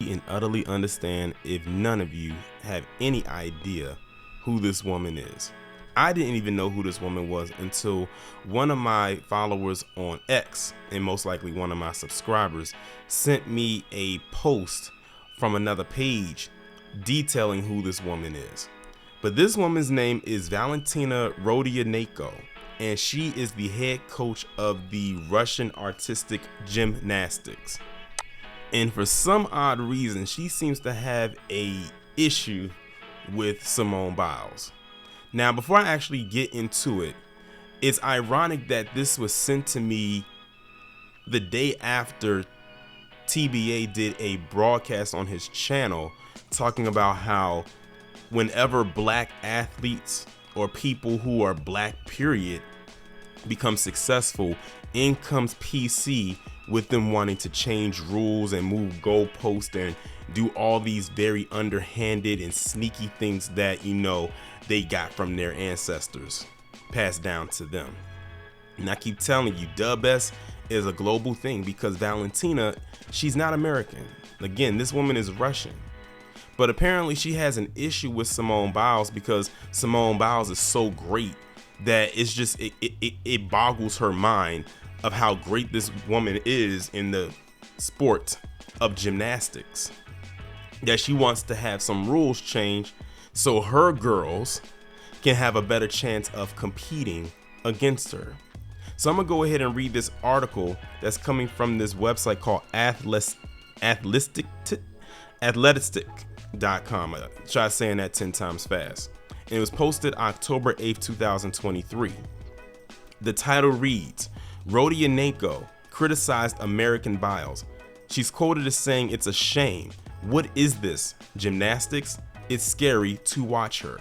completely and utterly understand if none of you have any idea who this woman is. I didn't even know who this woman was until one of my followers on X, and most likely one of my subscribers, sent me a post from another page detailing who this woman is. But this woman's name is Valentina Rodieonenko, and she is the head coach of the Russian artistic gymnastics. And for some odd reason, she seems to have a issue with Simone Biles. Now, before I actually get into it, it's ironic that this was sent to me the day after TBA did a broadcast on his channel talking about how whenever black athletes or people who are black period become successful, in comes PC with them wanting to change rules and move goalposts and do all these very underhanded and sneaky things that, you know, they got from their ancestors passed down to them. And I keep telling you, WS is a global thing because Valentina, she's not American. Again, this woman is Russian. But apparently she has an issue with Simone Biles because Simone Biles is so great that it's just, it boggles her mind of how great this woman is in the sport of gymnastics, that she wants to have some rules changed so her girls can have a better chance of competing against her. So I'm gonna go ahead and read this article that's coming from this website called athletic.com. Try saying that 10 times fast. And it was posted October 8th, 2023. The title reads, Rodionenko criticized American Biles. She's quoted as saying, "It's a shame. What is this? Gymnastics? It's scary to watch her."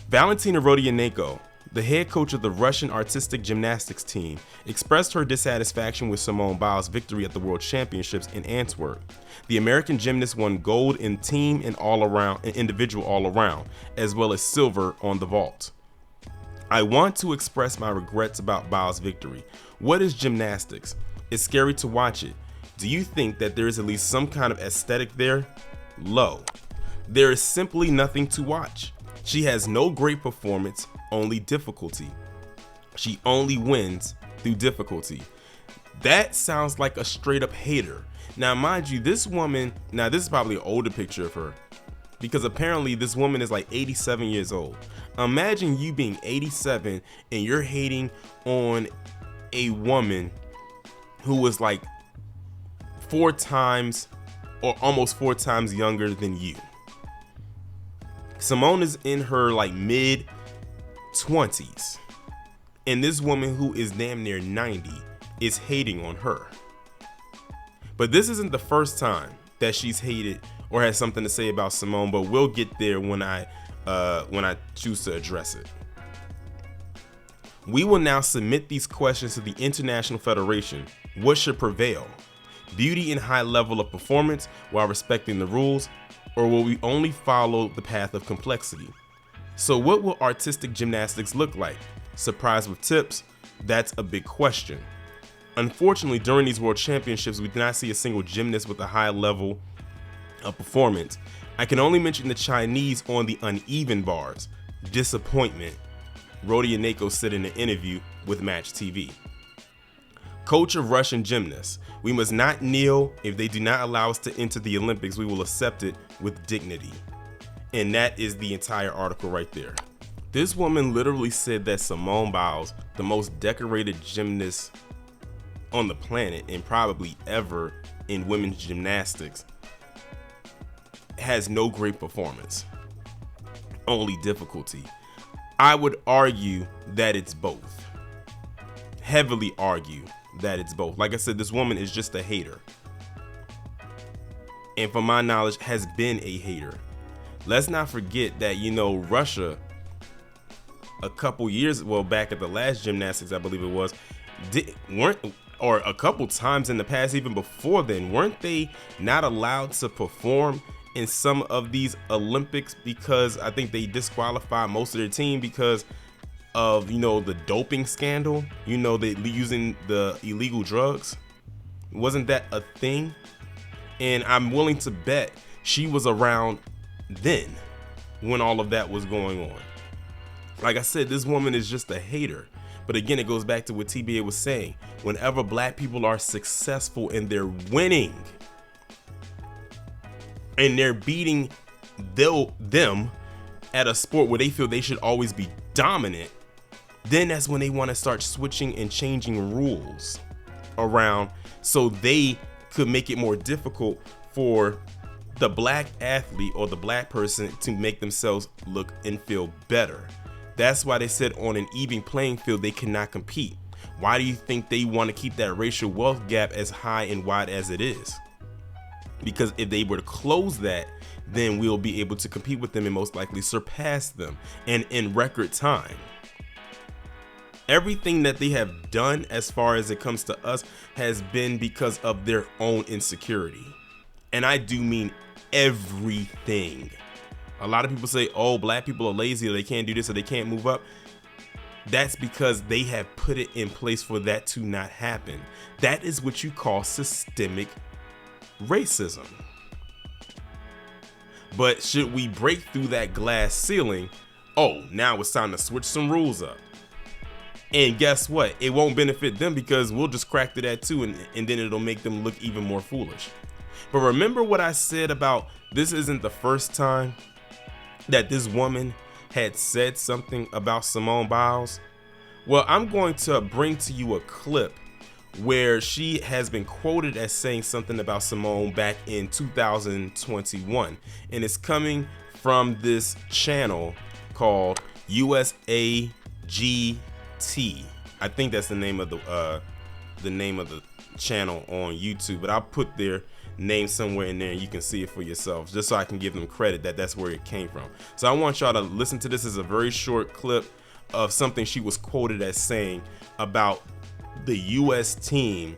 Valentina Rodieonenko, the head coach of the Russian artistic gymnastics team, expressed her dissatisfaction with Simone Biles' victory at the World Championships in Antwerp. The American gymnast won gold in team and individual all around, as well as silver on the vault. "I want to express my regrets about Biles' victory. What is gymnastics? It's scary to watch it. Do you think that there is at least some kind of aesthetic there? Low. There is simply nothing to watch. She has no great performance, only difficulty. She only wins through difficulty." That sounds like a straight up hater. Now, mind you, this woman, now this is probably an older picture of her because apparently this woman is like 87 years old. Imagine you being 87 and you're hating on a woman who was like 4 times or almost 4 times younger than you. Simone is in her like mid 20s, and this woman who is damn near 90 is hating on her. But this isn't the first time that she's hated or has something to say about Simone, but we'll get there when I choose to address it. "We will now submit these questions to the International Federation. What should prevail? Beauty and high level of performance while respecting the rules, or will we only follow the path of complexity? So what will artistic gymnastics look like? Surprise with tips? That's a big question. Unfortunately, during these World Championships, we did not see a single gymnast with a high level of performance. I can only mention the Chinese on the uneven bars. Disappointment," Rodionenko said in an interview with Match TV. "Coach of Russian gymnasts, we must not kneel. If they do not allow us to enter the Olympics, we will accept it with dignity." And that is the entire article right there. This woman literally said that Simone Biles, the most decorated gymnast on the planet and probably ever in women's gymnastics, has no great performance, only difficulty. I would argue that it's both. Heavily argue that it's both. Like I said, this woman is just a hater, and from my knowledge has been a hater. Let's not forget that, you know, Russia a couple years, well, back at the last gymnastics, I believe it was, or a couple times in the past, even before then, weren't they not allowed to perform in some of these Olympics because I think they disqualified most of their team because of, you know, the doping scandal, you know, they using the illegal drugs? Wasn't that a thing? And I'm willing to bet she was around then when all of that was going on. Like I said, this woman is just a hater. But again, it goes back to what TBA was saying. Whenever black people are successful and they're winning and they're beating them at a sport where they feel they should always be dominant, then that's when they want to start switching and changing rules around so they could make it more difficult for the black athlete or the black person to make themselves look and feel better. That's why they said on an even playing field, they cannot compete. Why do you think they want to keep that racial wealth gap as high and wide as it is? Because if they were to close that, then we'll be able to compete with them and most likely surpass them, and in record time. Everything that they have done as far as it comes to us has been because of their own insecurity. And I do mean everything. A lot of people say, oh, black people are lazy, or they can't do this, or they can't move up. That's because they have put it in place for that to not happen. That is what you call systemic racism. But should we break through that glass ceiling? Oh, now it's time to switch some rules up. And guess what? It won't benefit them because we'll just crack to that too, and then it'll make them look even more foolish. But remember what I said about this isn't the first time that this woman had said something about Simone Biles? Well, I'm going to bring to you a clip where she has been quoted as saying something about Simone back in 2021, and it's coming from this channel called USAGT. I think that's the name of the channel on YouTube, but I'll put their name somewhere in there and you can see it for yourselves, just so I can give them credit that that's where it came from. So I want y'all to listen to this. As a very short clip of something she was quoted as saying about the US team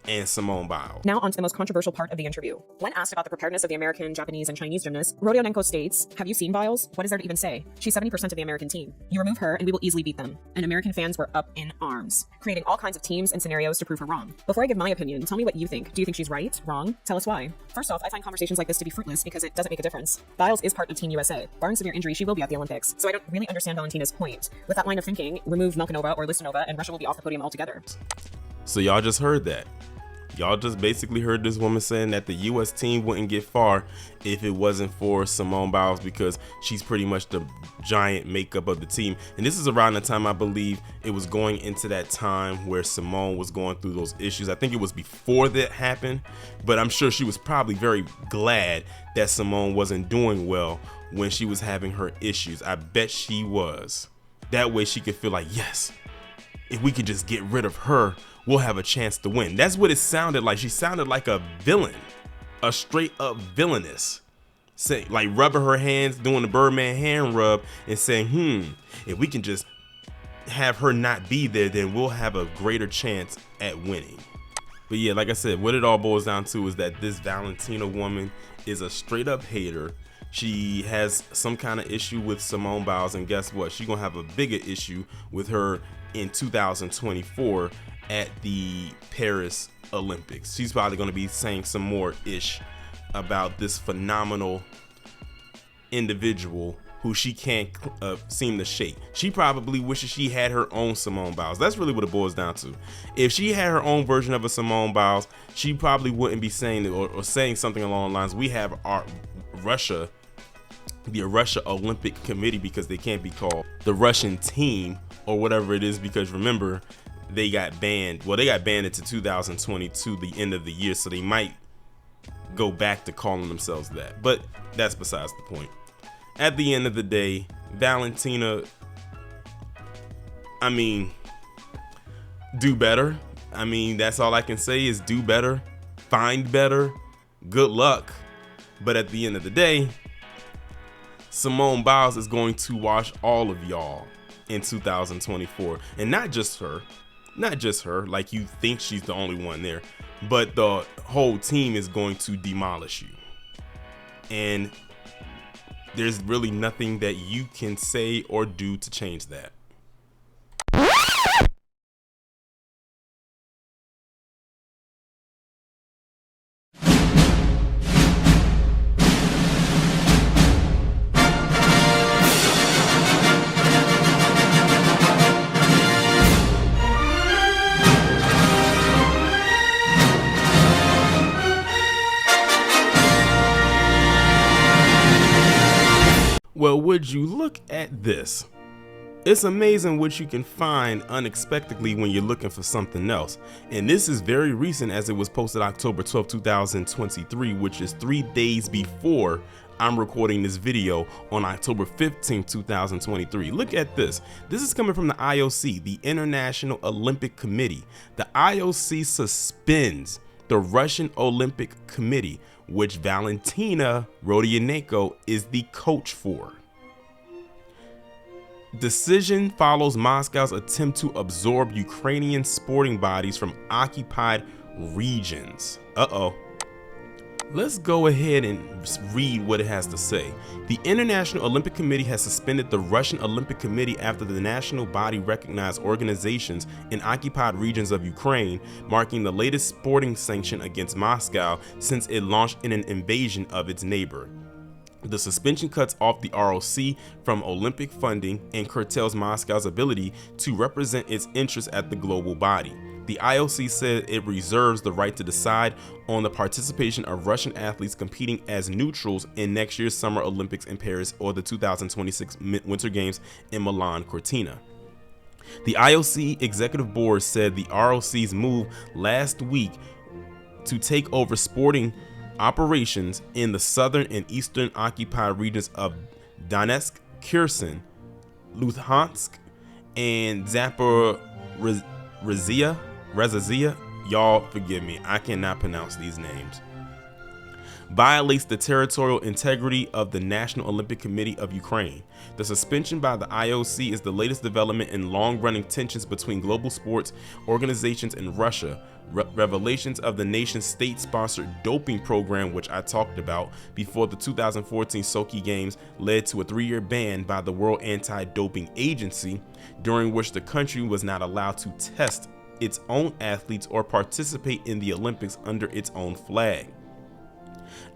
and Simone Biles. Now on to the most controversial part of the interview. When asked about the preparedness of the American, Japanese, and Chinese gymnasts, Rodionenko states, "Have you seen Biles? What is there to even say? She's 70% of the American team. You remove her and we will easily beat them." And American fans were up in arms, creating all kinds of teams and scenarios to prove her wrong. Before I give my opinion, tell me what you think. Do you think she's right? Wrong? Tell us why. First off, I find conversations like this to be fruitless because it doesn't make a difference. Biles is part of Team USA. Barring severe injury, she will be at the Olympics. So I don't really understand Valentina's point. With that line of thinking, remove Milkanova or Listanova and Russia will be off the podium altogether. So y'all just heard that. Y'all just basically heard this woman saying that the US team wouldn't get far if it wasn't for Simone Biles, because she's pretty much the giant makeup of the team. And this is around the time, I believe it was going into that time where Simone was going through those issues. I think it was before that happened, but I'm sure she was probably very glad that Simone wasn't doing well when she was having her issues. I bet she was. That way she could feel like, yes, if we could just get rid of her, we'll have a chance to win. That's what it sounded like. She sounded like a villain, a straight up villainess. Say, like rubbing her hands, doing the Birdman hand rub and saying, if we can just have her not be there, then we'll have a greater chance at winning. But yeah, like I said, what it all boils down to is that this Valentina woman is a straight up hater. She has some kind of issue with Simone Biles, and guess what? She's gonna have a bigger issue with her in 2024 at the Paris Olympics. She's probably going to be saying some more ish about this phenomenal individual who she can't seem to shake. She probably wishes she had her own Simone Biles. That's really what it boils down to. If she had her own version of a Simone Biles, she probably wouldn't be saying it or saying something along the lines, we have our Russia, the Russia Olympic Committee, because they can't be called the Russian team or whatever it is, because remember, they got banned. Well, they got banned into 2022, the end of the year, so they might go back to calling themselves that. But that's besides the point. At the end of the day, Valentina, I mean, do better. I mean, that's all I can say is do better, find better, good luck. But at the end of the day, Simone Biles is going to wash all of y'all in 2024, and not just her, like you think she's the only one there, but the whole team is going to demolish you. And there's really nothing that you can say or do to change that. Well, would you look at this? It's amazing what you can find unexpectedly when you're looking for something else. And this is very recent, as it was posted October 12, 2023, which is 3 days before I'm recording this video on October 15, 2023. Look at this. This is coming from the IOC, the International Olympic Committee. The IOC suspends the Russian Olympic Committee, which Valentina Rodieonenko is the coach for. Decision follows Moscow's attempt to absorb Ukrainian sporting bodies from occupied regions. Let's go ahead and read what it has to say. The International Olympic Committee has suspended the Russian Olympic Committee after the national body recognized organizations in occupied regions of Ukraine, marking the latest sporting sanction against Moscow since it launched in an invasion of its neighbor. The suspension cuts off the ROC from Olympic funding and curtails Moscow's ability to represent its interests at the global body. The IOC said it reserves the right to decide on the participation of Russian athletes competing as neutrals in next year's Summer Olympics in Paris or the 2026 Winter Games in Milan Cortina. The IOC Executive Board said the ROC's move last week to take over sporting operations in the southern and eastern occupied regions of Donetsk, Kherson, Luhansk, and Zaporizhzhia. Y'all forgive me, I cannot pronounce these names. Violates the territorial integrity of the National Olympic Committee of Ukraine. The suspension by the IOC is the latest development in long-running tensions between global sports organizations and Russia. Revelations of the nation's state-sponsored doping program, which I talked about before the 2014 Sochi Games, led to a 3-year ban by the World Anti-Doping Agency, during which the country was not allowed to test its own athletes or participate in the Olympics under its own flag.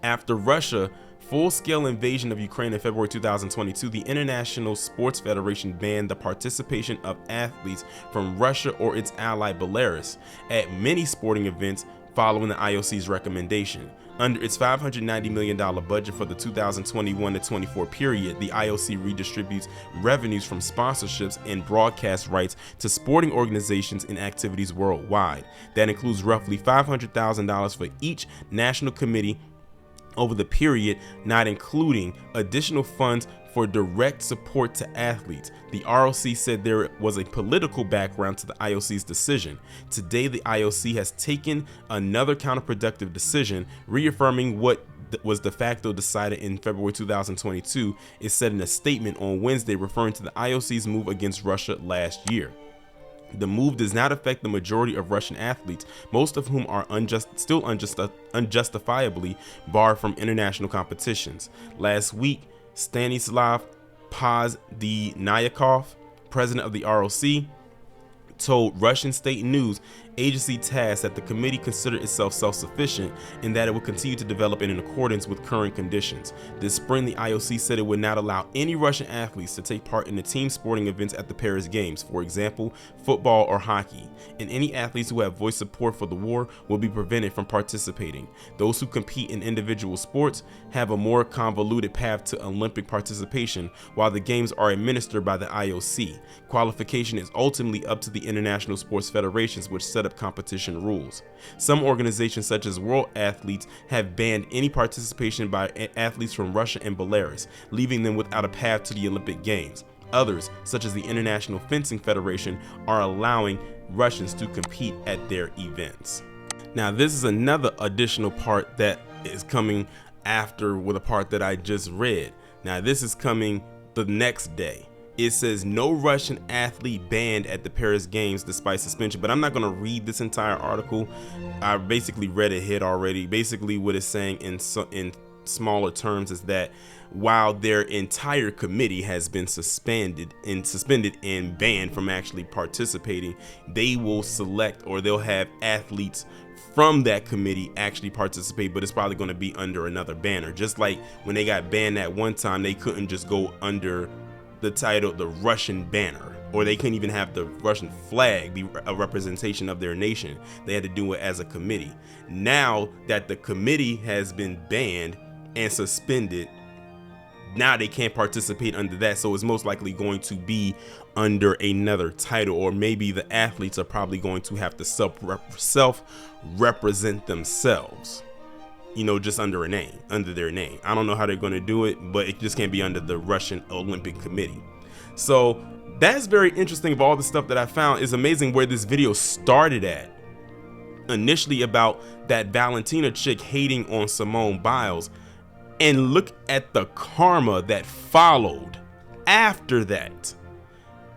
After Russia's full-scale invasion of Ukraine in February 2022, the International Sports Federation banned the participation of athletes from Russia or its ally Belarus at many sporting events following the IOC's recommendation. Under its $590 million budget for the 2021-24 period, the IOC redistributes revenues from sponsorships and broadcast rights to sporting organizations and activities worldwide. That includes roughly $500,000 for each national committee over the period, not including additional funds for direct support to athletes. The ROC said there was a political background to the IOC's decision. Today, the IOC has taken another counterproductive decision, reaffirming what was de facto decided in February 2022. It said in a statement on Wednesday, referring to the IOC's move against Russia last year. The move does not affect the majority of Russian athletes, most of whom are unjustifiably barred from international competitions. Last week, Stanislav Pozdnyakov, president of the ROC, told Russian state news agency TASS that the committee considered itself self-sufficient and that it would continue to develop in accordance with current conditions. This spring, the IOC said it would not allow any Russian athletes to take part in the team sporting events at the Paris Games, for example, football or hockey, and any athletes who have voiced support for the war will be prevented from participating. Those who compete in individual sports have a more convoluted path to Olympic participation, while the games are administered by the IOC. Qualification is ultimately up to the international sports federations, which set up competition rules. Some organizations, such as World Athletes, have banned any participation by athletes from Russia and Belarus, leaving them without a path to the Olympic Games. Others, such as the International Fencing Federation, are allowing Russians to compete at their events. Now, this is another additional part that is coming after with a part that I just read. Now, this is coming the next day. It says no Russian athlete banned at the Paris Games despite suspension, but I'm not going to read this entire article. I basically read it already. Basically what it's saying in smaller terms is that while their entire committee has been suspended and banned from actually participating, they will select, or they'll have athletes from that committee actually participate, but it's probably going to be under another banner. Just like when they got banned at one time, they couldn't just go under the title, the Russian banner, or they couldn't even have the Russian flag be a representation of their nation. They had to do it as a committee. Now that the committee has been banned and suspended, now they can't participate under that, so it's most likely going to be under another title, or maybe the athletes are probably going to have to self-represent themselves, you know, just under their name. I don't know how they're going to do it, but it just can't be under the Russian Olympic Committee. So that's very interesting. Of all the stuff that I found, is amazing where this video started at. Initially about that Valentina chick hating on Simone Biles, and look at the karma that followed after that.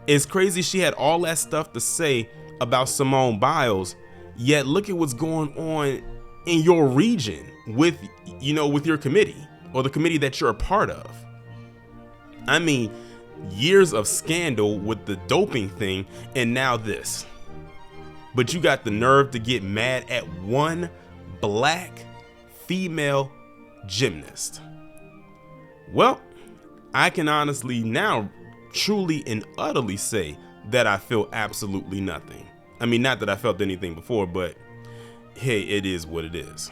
It's crazy she had all that stuff to say about Simone Biles, yet look at what's going on in your region with, you know, with your committee, or the committee that you're a part of. I mean, years of scandal with the doping thing, and now this. But you got the nerve to get mad at one black female gymnast. Well, I can honestly now truly and utterly say that I feel absolutely nothing. I mean, not that I felt anything before, but hey, it is what it is.